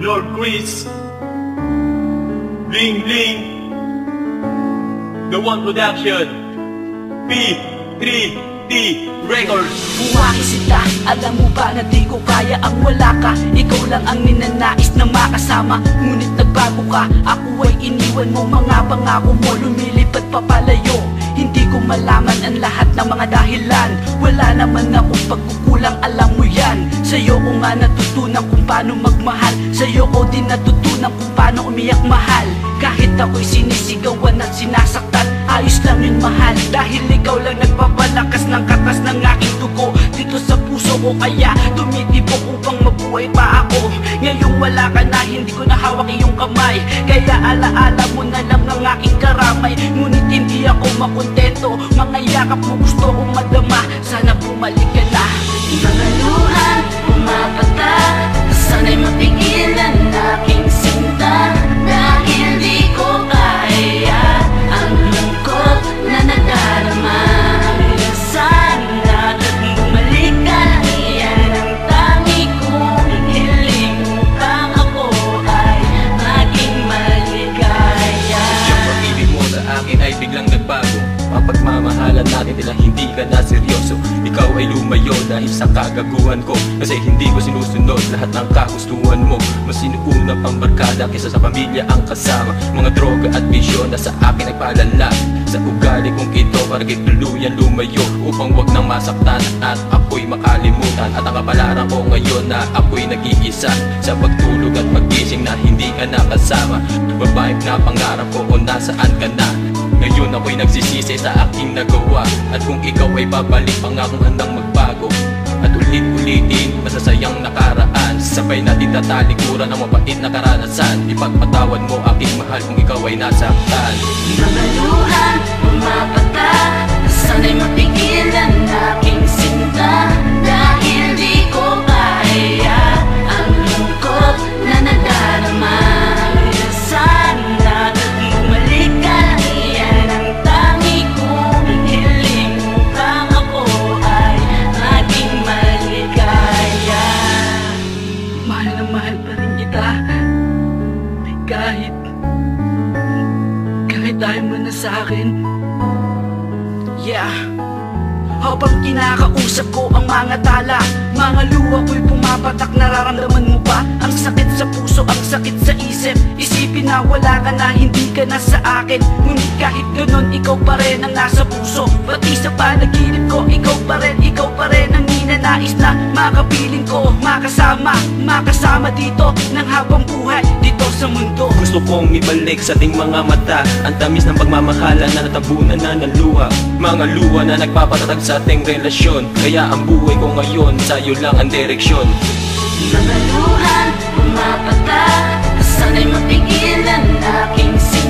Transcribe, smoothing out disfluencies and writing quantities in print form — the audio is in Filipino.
Lord Chris, Bling Bling, The One Production, P3T Records. Umakisita, alam mo ba na di ko kaya ang wala ka? Ikaw lang ang ninanais na makasama, ngunit nagbago ka. Ako ay iniwan mo, mga pangako mo lumilipad papalayo. Hindi ko malaman ang lahat ng mga dahilan. Wala naman akong pagkukulang, alam mo yan. Sa'yo ko nga natutunan kung paano magmahal. Sa'yo ko din natutunan kung paano umiyak mahal. Kahit ako'y sinisigawan at sinasaktan, ayos lang yun mahal. Dahil ikaw lang nagpapalakas ng katas ng aking dugo dito sa puso ko, kaya tumitibok upang mabuhay pa ako. Ngayong wala ka na, hindi ko na hawak iyong kamay, kaya alaala mo na lang ang aking karamay. Ngunit hindi ako makontento, mga yakap mo gusto kong madama. Sana bumalik ka na. Mga luhan, pumapatak, sana'y mapigilan aking sinta. Dahil di ko kaya ang lungkot na nadarama. Sana bumalik ka, yan ang tangi kong hiling. Upang ako ay maging maligaya. Yung pag-ibig mo sa akin ay biglang nagbago. Mapagmamahalan natin tila hindi ka na seryoso. Ikaw ay lumayo dahil sa kagaguhan ko, kasi hindi ko sinusunod lahat ng kagustuhan mo. Mas sinuuna pang barkada kaysa sa pamilya ang kasama. Mga droga at bisyo na sa akin ay palala. Sa ugali kong ito parang tuluyan lumayo, upang wag nang masaktan at ako'y makalimutan. At ang kapalaran ko ngayon na ako'y nag-iisa, sa pagtulog at magising na hindi ka nakasama. Babae na pangarap ko kung nasaan ka na. Ngayon ako'y nagsisisi sa aking nagawa, at kung ikaw ay babalik pangakong handang magbago. At ulit-ulitin masasayang nakaraan, sabay natin tatalikuran ang mapait na karanasan. Ipagpatawad mo aking mahal kung ikaw ay nasaktan. Mga luhan, pumapatak, sana'y mapigilan aking sinta. Dahil di ko kaya ang lungkot na nadarama. Sana bumalik ka, yan ang tangi kong hiling. Upang ako ay maging maligaya. Mahal na mahal pa rin kita, kahit ayaw mo na sa'kin. Yeah. Habang kinakausap ko ang mga tala, mga luha ko'y pumapatak, nararamdaman mo ba? Ang sakit sa puso, ang sakit sa isip. Isipin na wala ka na, hindi ka na sa akin. Ngunit kahit ganun, ikaw pa rin ang nasa puso. Pati sa panaginip ko, ikaw pa rin ang ninanais na makapiling ko. Makasama dito ng habang buhay dito sa mundo. Gusto kong ibalik sa ating mga mata ang tamis ng pagmamahalan na natabunan na ng luha. Mga luha na nagpapatatag sa ating relasyon, kaya ang buhay ko ngayon sa'yo lang ang direksyon. Mga luhan, pumapatak, sana'y mapigilan aking sinta.